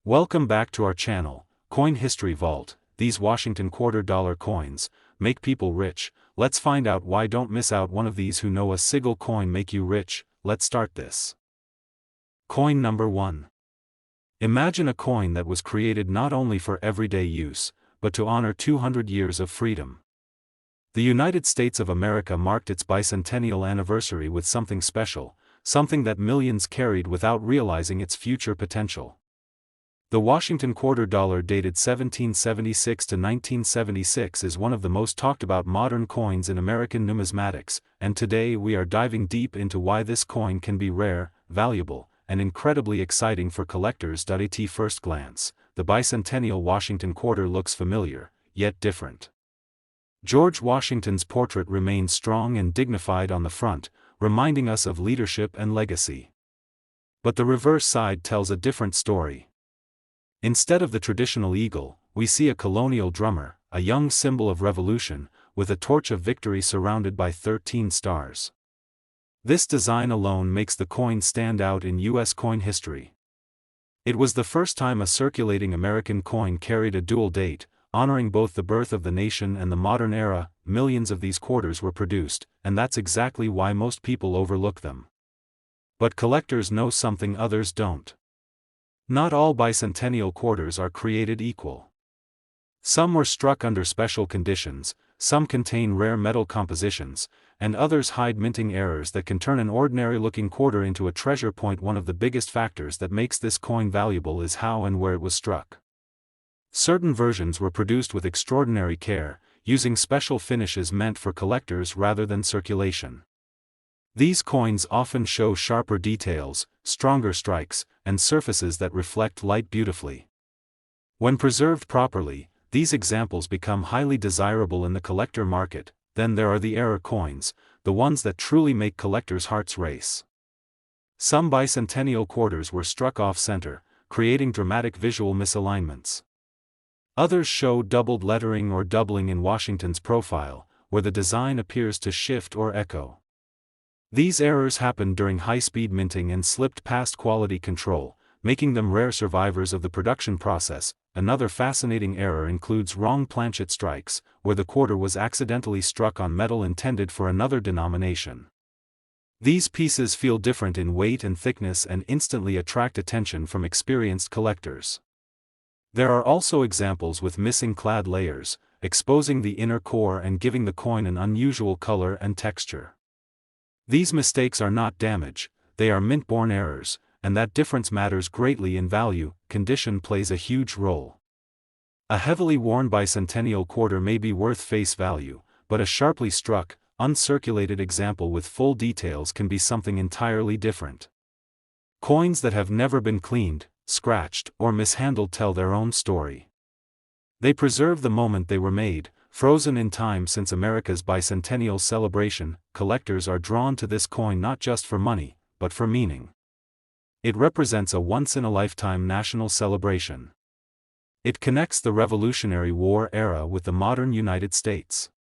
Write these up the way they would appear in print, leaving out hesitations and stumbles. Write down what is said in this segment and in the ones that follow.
Welcome back to our channel, Coin History Vault. These Washington $quarter coins make people rich. Let's find out why. Don't miss out one of these. Who know a sigil coin make you rich? Let's start this. Coin number 1. Imagine a coin that was created not only for everyday use, but to honor 200 years of freedom. The United States of America marked its bicentennial anniversary with something special, something that millions carried without realizing its future potential. The Washington $quarter dated 1776 to 1976 is one of the most talked about modern coins in American numismatics, and today we are diving deep into why this coin can be rare, valuable, and incredibly exciting for collectors. At first glance, the bicentennial Washington quarter looks familiar, yet different. George Washington's portrait remains strong and dignified on the front, reminding us of leadership and legacy. But the reverse side tells a different story. Instead of the traditional eagle, we see a colonial drummer, a young symbol of revolution, with a torch of victory surrounded by 13 stars. This design alone makes the coin stand out in U.S. coin history. It was the first time a circulating American coin carried a dual date, honoring both the birth of the nation and the modern era. Millions of these quarters were produced, and that's exactly why most people overlook them. But collectors know something others don't. Not all bicentennial quarters are created equal. Some were struck under special conditions, some contain rare metal compositions, and others hide minting errors that can turn an ordinary-looking quarter into a treasure. One of the biggest factors that makes this coin valuable is how and where it was struck. Certain versions were produced with extraordinary care, using special finishes meant for collectors rather than circulation. These coins often show sharper details, stronger strikes, and surfaces that reflect light beautifully. When preserved properly, these examples become highly desirable in the collector market. Then there are the error coins, the ones that truly make collectors' hearts race. Some bicentennial quarters were struck off-center, creating dramatic visual misalignments. Others show doubled lettering or doubling in Washington's profile, where the design appears to shift or echo. These errors happened during high-speed minting and slipped past quality control, making them rare survivors of the production process. Another fascinating error includes wrong planchet strikes, where the quarter was accidentally struck on metal intended for another denomination. These pieces feel different in weight and thickness and instantly attract attention from experienced collectors. There are also examples with missing clad layers, exposing the inner core and giving the coin an unusual color and texture. These mistakes are not damage, they are mint-born errors, and that difference matters greatly in value. Condition plays a huge role. A heavily worn bicentennial quarter may be worth face value, but a sharply struck, uncirculated example with full details can be something entirely different. Coins that have never been cleaned, scratched, or mishandled tell their own story. They preserve the moment they were made, frozen in time. Since America's bicentennial celebration, collectors are drawn to this coin not just for money, but for meaning. It represents a once-in-a-lifetime national celebration. It connects the Revolutionary War era with the modern United States.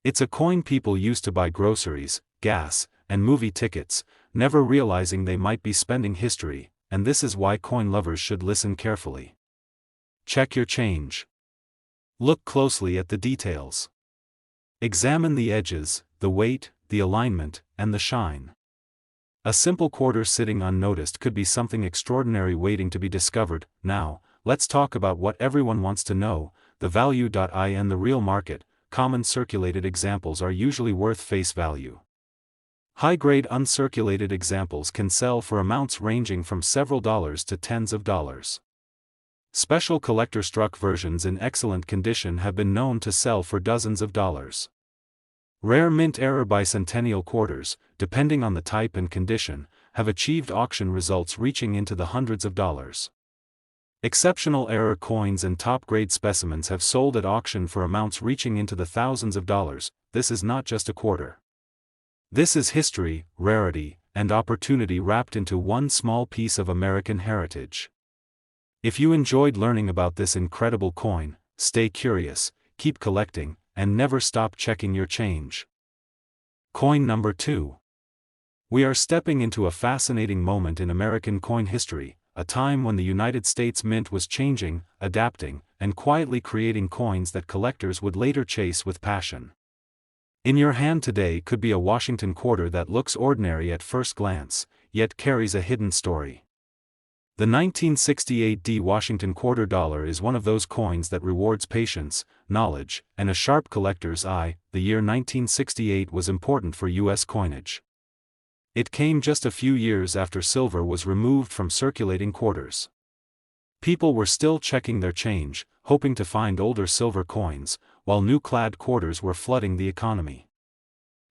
It's a coin people used to buy groceries, gas, and movie tickets, never realizing they might be spending history, and this is why coin lovers should listen carefully. Check your change. Look closely at the details. Examine the edges, the weight, the alignment, and the shine. A simple quarter sitting unnoticed could be something extraordinary waiting to be discovered. Now, let's talk about what everyone wants to know, the value. In the real market, common circulated examples are usually worth face value. High-grade uncirculated examples can sell for amounts ranging from several dollars to tens of dollars. Special collector-struck versions in excellent condition have been known to sell for dozens of dollars. Rare mint-error bicentennial quarters, depending on the type and condition, have achieved auction results reaching into the hundreds of dollars. Exceptional error coins and top-grade specimens have sold at auction for amounts reaching into the thousands of dollars. This is not just a quarter. This is history, rarity, and opportunity wrapped into one small piece of American heritage. If you enjoyed learning about this incredible coin, stay curious, keep collecting, and never stop checking your change. Coin number 2. We are stepping into a fascinating moment in American coin history, a time when the United States Mint was changing, adapting, and quietly creating coins that collectors would later chase with passion. In your hand today could be a Washington quarter that looks ordinary at first glance, yet carries a hidden story. The 1968 Washington quarter dollar is one of those coins that rewards patience, knowledge, and a sharp collector's eye. The year 1968 was important for U.S. coinage. It came just a few years after silver was removed from circulating quarters. People were still checking their change, hoping to find older silver coins, while new clad quarters were flooding the economy.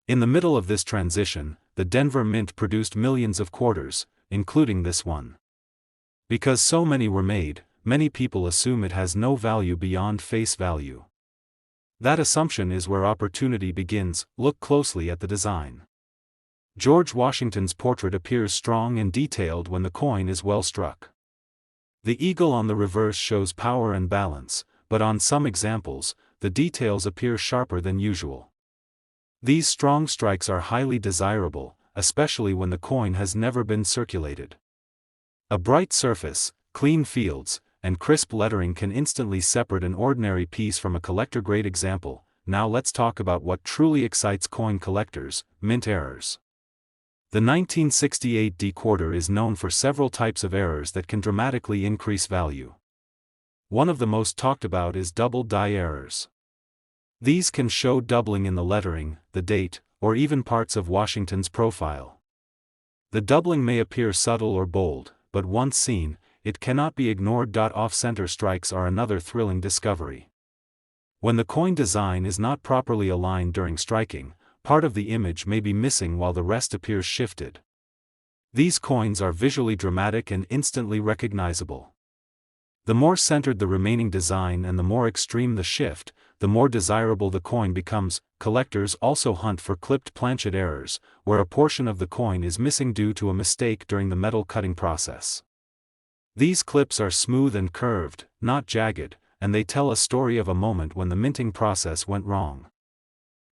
In the middle of this transition, the Denver Mint produced millions of quarters, including this one. Because so many were made, many people assume it has no value beyond face value. That assumption is where opportunity begins. Look closely at the design. George Washington's portrait appears strong and detailed when the coin is well struck. The eagle on the reverse shows power and balance, but on some examples, the details appear sharper than usual. These strong strikes are highly desirable, especially when the coin has never been circulated. A bright surface, clean fields, and crisp lettering can instantly separate an ordinary piece from a collector-grade example. Now let's talk about what truly excites coin collectors: mint errors. The 1968 quarter is known for several types of errors that can dramatically increase value. One of the most talked about is double die errors. These can show doubling in the lettering, the date, or even parts of Washington's profile. The doubling may appear subtle or bold, but once seen, it cannot be ignored. Off-center strikes are another thrilling discovery. When the coin design is not properly aligned during striking, part of the image may be missing while the rest appears shifted. These coins are visually dramatic and instantly recognizable. The more centered the remaining design and the more extreme the shift, the more desirable the coin becomes. Collectors also hunt for clipped planchet errors, where a portion of the coin is missing due to a mistake during the metal cutting process. These clips are smooth and curved, not jagged, and they tell a story of a moment when the minting process went wrong.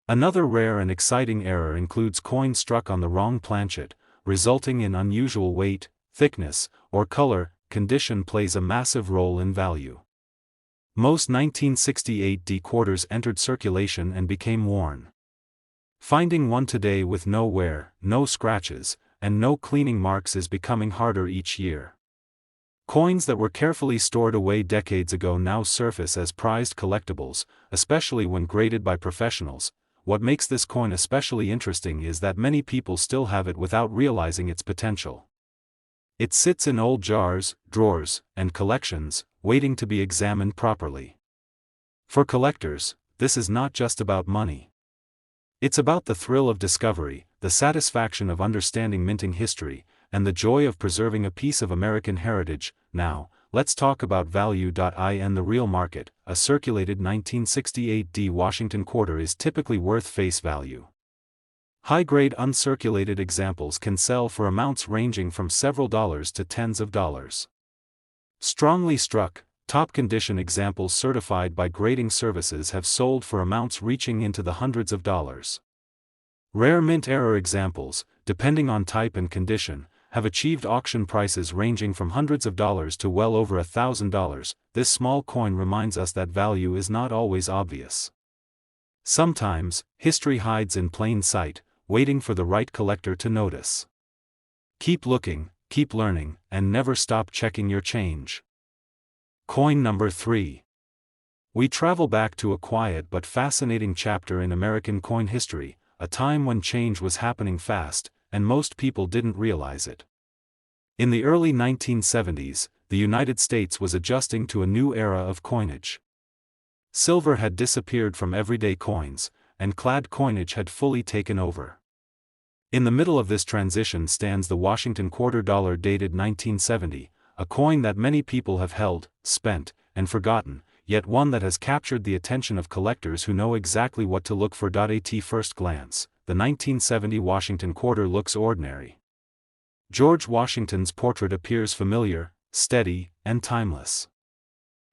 Another rare and exciting error includes coins struck on the wrong planchet, resulting in unusual weight, thickness, or color. Condition plays a massive role in value. Most 1968 quarters entered circulation and became worn. Finding one today with no wear, no scratches, and no cleaning marks is becoming harder each year. Coins that were carefully stored away decades ago now surface as prized collectibles, especially when graded by professionals. What makes this coin especially interesting is that many people still have it without realizing its potential. It sits in old jars, drawers, and collections, waiting to be examined properly. For collectors, this is not just about money. It's about the thrill of discovery, the satisfaction of understanding minting history, and the joy of preserving a piece of American heritage. Now, let's talk about value. In the real market, a circulated 1968 Washington quarter is typically worth face value. High-grade uncirculated examples can sell for amounts ranging from several dollars to tens of dollars. Strongly struck, top-condition examples certified by grading services have sold for amounts reaching into the hundreds of dollars. Rare mint error examples, depending on type and condition, have achieved auction prices ranging from hundreds of dollars to well over $1,000. This small coin reminds us that value is not always obvious. Sometimes, history hides in plain sight, waiting for the right collector to notice. Keep looking, keep learning, and never stop checking your change. Coin number 3. We travel back to a quiet but fascinating chapter in American coin history, a time when change was happening fast, and most people didn't realize it. In the early 1970s, the United States was adjusting to a new era of coinage. Silver had disappeared from everyday coins, and clad coinage had fully taken over. In the middle of this transition stands the Washington quarter dollar dated 1970, a coin that many people have held, spent, and forgotten, yet one that has captured the attention of collectors who know exactly what to look for. At first glance, the 1970 Washington quarter looks ordinary. George Washington's portrait appears familiar, steady, and timeless.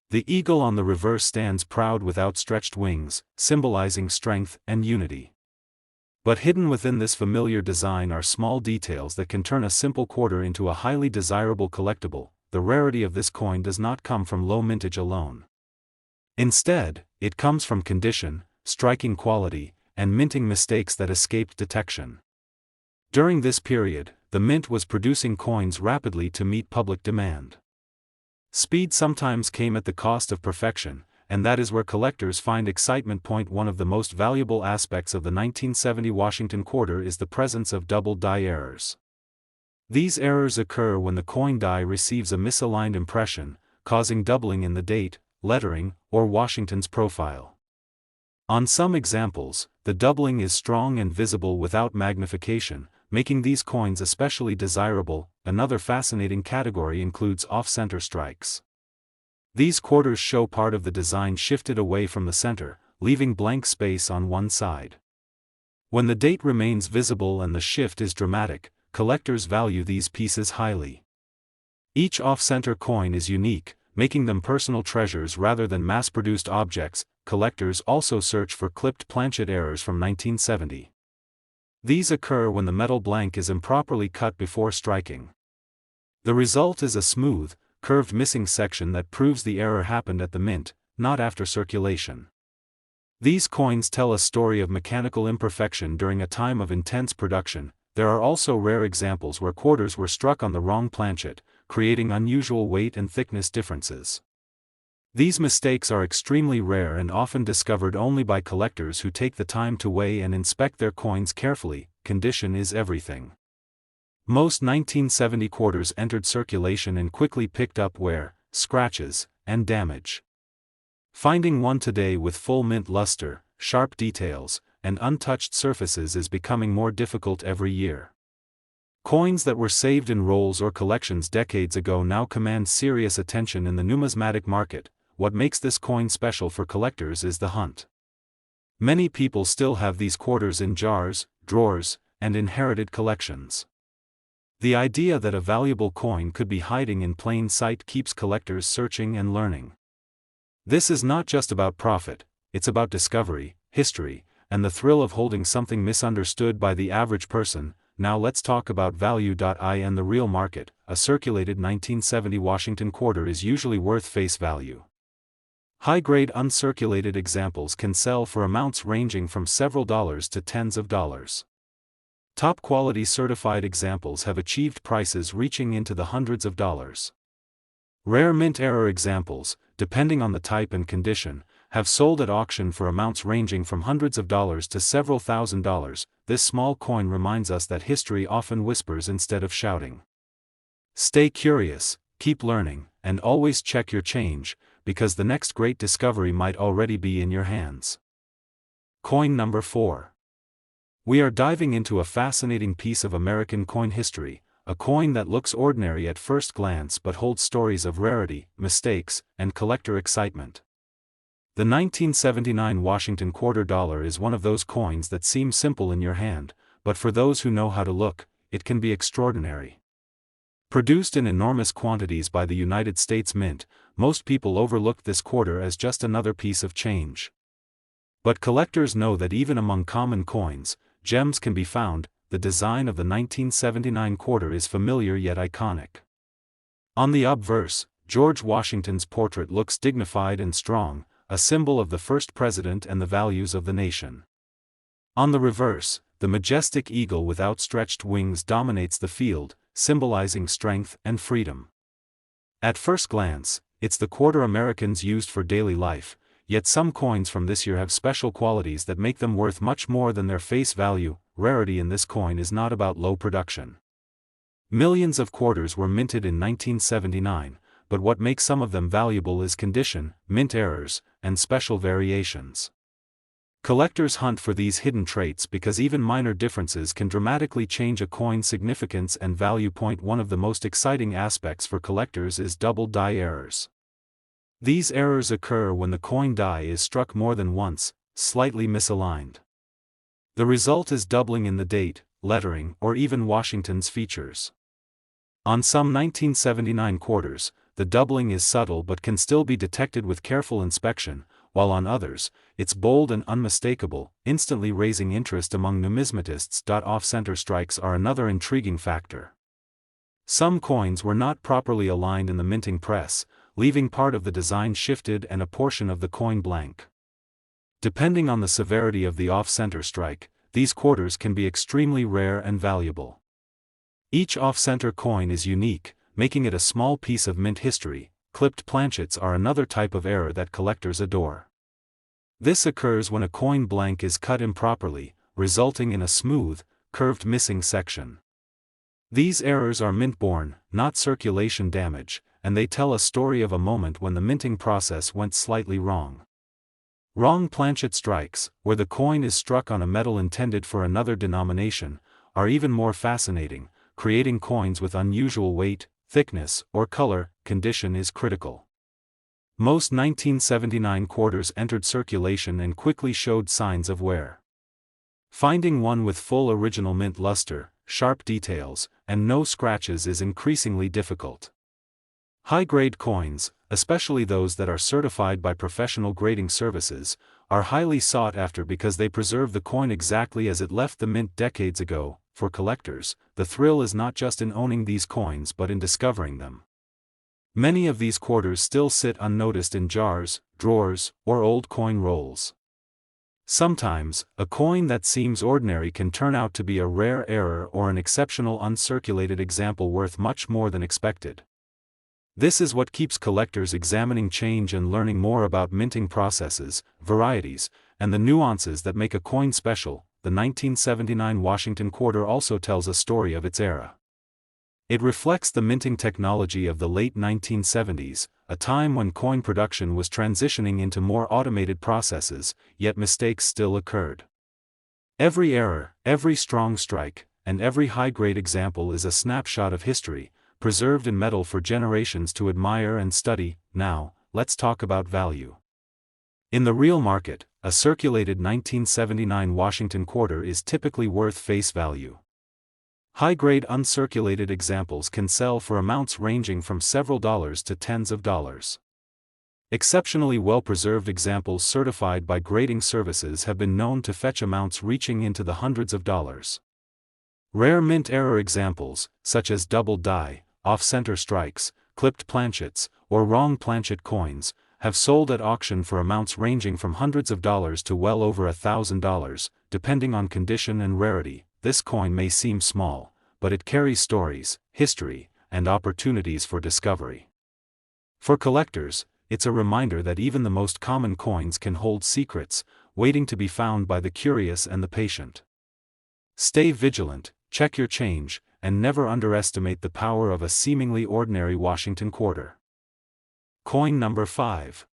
The eagle on the reverse stands proud with outstretched wings, symbolizing strength and unity. But hidden within this familiar design are small details that can turn a simple quarter into a highly desirable collectible. the rarity of this coin does not come from low mintage alone. Instead, it comes from condition, striking quality, and minting mistakes that escaped detection. During this period, the mint was producing coins rapidly to meet public demand. Speed sometimes came at the cost of perfection, and that is where collectors find excitement. One of the most valuable aspects of the 1970 Washington quarter is the presence of double die errors. These errors occur when the coin die receives a misaligned impression, causing doubling in the date, lettering, or Washington's profile. On some examples, the doubling is strong and visible without magnification, making these coins especially desirable. Another fascinating category includes off-center strikes. These quarters show part of the design shifted away from the center, leaving blank space on one side. When the date remains visible and the shift is dramatic, collectors value these pieces highly. Each off-center coin is unique, making them personal treasures rather than mass-produced objects. Collectors also search for clipped planchet errors from 1970. These occur when the metal blank is improperly cut before striking. The result is a smooth, curved missing section that proves the error happened at the mint, not after circulation. These coins tell a story of mechanical imperfection during a time of intense production. There are also rare examples where quarters were struck on the wrong planchet, creating unusual weight and thickness differences. These mistakes are extremely rare and often discovered only by collectors who take the time to weigh and inspect their coins carefully. Condition is everything. Most 1970 quarters entered circulation and quickly picked up wear, scratches, and damage. Finding one today with full mint luster, sharp details, and untouched surfaces is becoming more difficult every year. Coins that were saved in rolls or collections decades ago now command serious attention in the numismatic market. What makes this coin special for collectors is the hunt. Many people still have these quarters in jars, drawers, and inherited collections. The idea that a valuable coin could be hiding in plain sight keeps collectors searching and learning. This is not just about profit, it's about discovery, history, and the thrill of holding something misunderstood by the average person. Now let's talk about value. In the real market, a circulated 1970 Washington quarter is usually worth face value. High-grade uncirculated examples can sell for amounts ranging from several dollars to tens of dollars. Top-quality certified examples have achieved prices reaching into the hundreds of dollars. Rare mint error examples, depending on the type and condition, have sold at auction for amounts ranging from hundreds of dollars to several $1,000s. This small coin reminds us that history often whispers instead of shouting. Stay curious, keep learning, and always check your change, because the next great discovery might already be in your hands. Coin number 4. We are diving into a fascinating piece of American coin history, a coin that looks ordinary at first glance but holds stories of rarity, mistakes, and collector excitement. The 1979 Washington quarter dollar is one of those coins that seem simple in your hand, but for those who know how to look, it can be extraordinary. Produced in enormous quantities by the United States Mint, most people overlooked this quarter as just another piece of change. But collectors know that even among common coins, gems can be found. The design of the 1979 quarter is familiar yet iconic. On the obverse, George Washington's portrait looks dignified and strong, a symbol of the first president and the values of the nation. On the reverse, the majestic eagle with outstretched wings dominates the field, symbolizing strength and freedom. At first glance, it's the quarter Americans used for daily life, yet some coins from this year have special qualities that make them worth much more than their face value. Rarity in this coin is not about low production. Millions of quarters were minted in 1979, but what makes some of them valuable is condition, mint errors, and special variations. Collectors hunt for these hidden traits because even minor differences can dramatically change a coin's significance and value. One of the most exciting aspects for collectors is double die errors. These errors occur when the coin die is struck more than once, slightly misaligned. The result is doubling in the date, lettering, or even Washington's features. On some 1979 quarters, the doubling is subtle but can still be detected with careful inspection, while on others, it's bold and unmistakable, instantly raising interest among numismatists. Off-center strikes are another intriguing factor. Some coins were not properly aligned in the minting press, leaving part of the design shifted and a portion of the coin blank. Depending on the severity of the off-center strike, these quarters can be extremely rare and valuable. Each off-center coin is unique, making it a small piece of mint history. Clipped planchets are another type of error that collectors adore. This occurs when a coin blank is cut improperly, resulting in a smooth, curved missing section. These errors are mint-borne, not circulation damage, and they tell a story of a moment when the minting process went slightly wrong. Wrong planchet strikes, where the coin is struck on a metal intended for another denomination, are even more fascinating. Creating coins with unusual weight, thickness, or color condition is critical. Most 1979 quarters entered circulation and quickly showed signs of wear. Finding one with full original mint luster, sharp details, and no scratches is increasingly difficult. High-grade coins, especially those that are certified by professional grading services, are highly sought after because they preserve the coin exactly as it left the mint decades ago. For collectors, the thrill is not just in owning these coins but in discovering them. Many of these quarters still sit unnoticed in jars, drawers, or old coin rolls. Sometimes, a coin that seems ordinary can turn out to be a rare error or an exceptional uncirculated example worth much more than expected. This is what keeps collectors examining change and learning more about minting processes, varieties, and the nuances that make a coin special. The 1979 Washington quarter also tells a story of its era. It reflects the minting technology of the late 1970s, a time when coin production was transitioning into more automated processes, yet mistakes still occurred. Every error, every strong strike, and every high-grade example is a snapshot of history, preserved in metal for generations to admire and study. Now, let's talk about value. In the real market, a circulated 1979 Washington quarter is typically worth face value. High-grade uncirculated examples can sell for amounts ranging from several dollars to tens of dollars. Exceptionally well-preserved examples certified by grading services have been known to fetch amounts reaching into the hundreds of dollars. Rare mint error examples, such as doubled die, off-center strikes, clipped planchets, or wrong planchet coins, have sold at auction for amounts ranging from hundreds of dollars to well over $1,000, depending on condition and rarity. This coin may seem small, but it carries stories, history, and opportunities for discovery. For collectors, it's a reminder that even the most common coins can hold secrets, waiting to be found by the curious and the patient. Stay vigilant, check your change, and never underestimate the power of a seemingly ordinary Washington quarter. Coin number 5.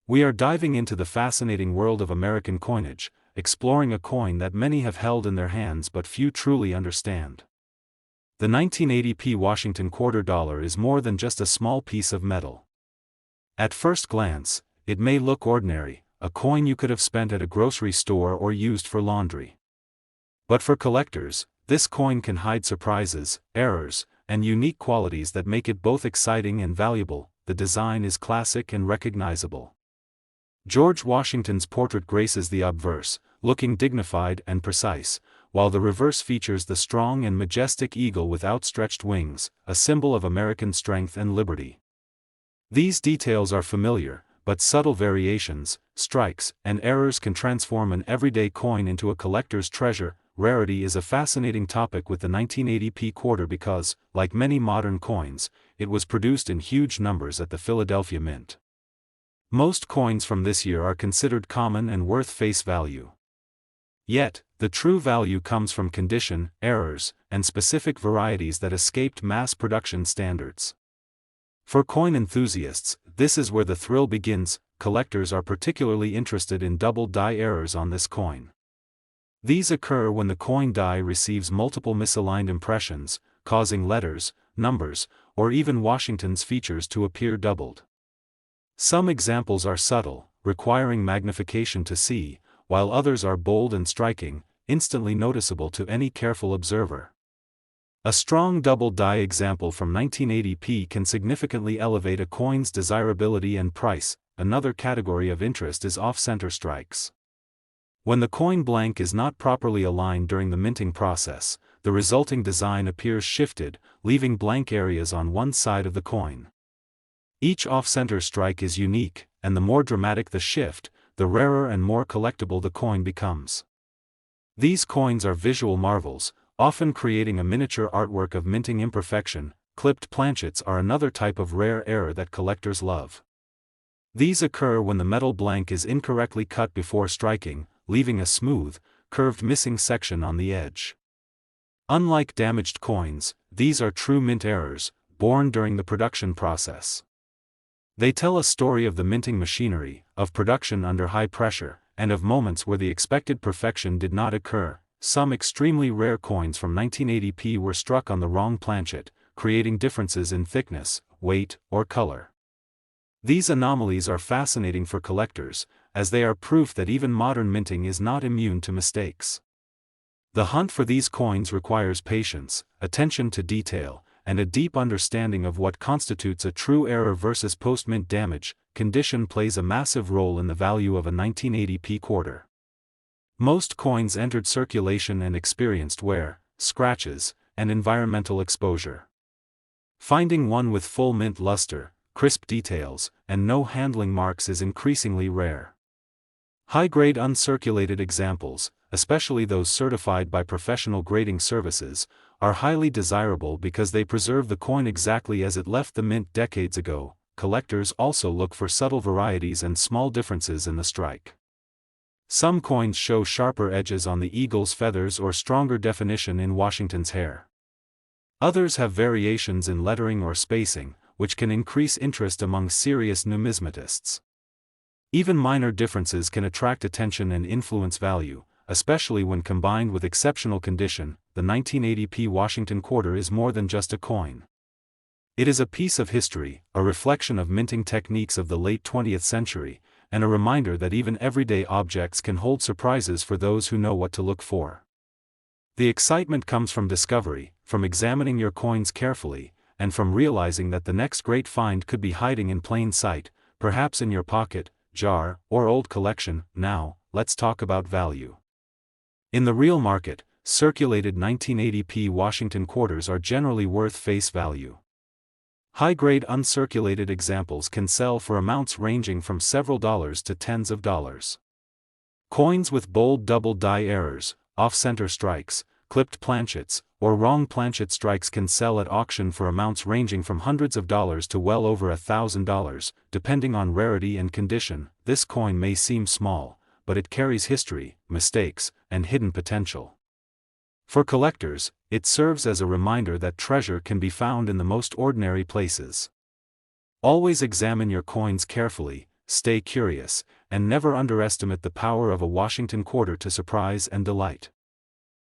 We are diving into the fascinating world of American coinage, exploring a coin that many have held in their hands but few truly understand. The 1980p Washington quarter dollar is more than just a small piece of metal. At first glance, it may look ordinary, a coin you could have spent at a grocery store or used for laundry. But for collectors, this coin can hide surprises, errors, and unique qualities that make it both exciting and valuable. The design is classic and recognizable. George Washington's portrait graces the obverse, looking dignified and precise, while the reverse features the strong and majestic eagle with outstretched wings, a symbol of American strength and liberty. These details are familiar, but subtle variations, strikes, and errors can transform an everyday coin into a collector's treasure. Rarity is a fascinating topic with the 1980p quarter because, like many modern coins, it was produced in huge numbers at the Philadelphia Mint. Most coins from this year are considered common and worth face value. Yet, the true value comes from condition, errors, and specific varieties that escaped mass production standards. For coin enthusiasts, this is where the thrill begins. Collectors are particularly interested in double die errors on this coin. These occur when the coin die receives multiple misaligned impressions, causing letters, numbers, or even Washington's features to appear doubled. Some examples are subtle, requiring magnification to see, while others are bold and striking, instantly noticeable to any careful observer. A strong double die example from 1980p can significantly elevate a coin's desirability and price. Another category of interest is off-center strikes. When the coin blank is not properly aligned during the minting process, the resulting design appears shifted, leaving blank areas on one side of the coin. Each off-center strike is unique, and the more dramatic the shift, the rarer and more collectible the coin becomes. These coins are visual marvels, often creating a miniature artwork of minting imperfection. Clipped planchets are another type of rare error that collectors love. These occur when the metal blank is incorrectly cut before striking, leaving a smooth, curved missing section on the edge. Unlike damaged coins, these are true mint errors, born during the production process. They tell a story of the minting machinery, of production under high pressure, and of moments where the expected perfection did not occur. Some extremely rare coins from 1980p were struck on the wrong planchet, creating differences in thickness, weight, or color. These anomalies are fascinating for collectors, as they are proof that even modern minting is not immune to mistakes. The hunt for these coins requires patience, attention to detail, and a deep understanding of what constitutes a true error versus post-mint damage. Condition plays a massive role in the value of a 1980p quarter. Most coins entered circulation and experienced wear, scratches, and environmental exposure. Finding one with full mint luster, crisp details, and no handling marks is increasingly rare. High-grade uncirculated examples, especially those certified by professional grading services, are highly desirable because they preserve the coin exactly as it left the mint decades ago. Collectors also look for subtle varieties and small differences in the strike. Some coins show sharper edges on the eagle's feathers or stronger definition in Washington's hair. Others have variations in lettering or spacing, which can increase interest among serious numismatists. Even minor differences can attract attention and influence value, especially when combined with exceptional condition. The 1980p Washington quarter is more than just a coin. It is a piece of history, a reflection of minting techniques of the late 20th century, and a reminder that even everyday objects can hold surprises for those who know what to look for. The excitement comes from discovery, from examining your coins carefully, and from realizing that the next great find could be hiding in plain sight, perhaps in your pocket, jar, or old collection. Now, let's talk about value. In the real market, circulated 1980p Washington quarters are generally worth face value. High-grade uncirculated examples can sell for amounts ranging from several dollars to tens of dollars. Coins with bold double die errors, off-center strikes, clipped planchets, or wrong planchet strikes can sell at auction for amounts ranging from hundreds of dollars to well over $1,000, depending on rarity and condition. This coin may seem small, but it carries history, mistakes, and hidden potential. For collectors, it serves as a reminder that treasure can be found in the most ordinary places. Always examine your coins carefully, stay curious, and never underestimate the power of a Washington quarter to surprise and delight.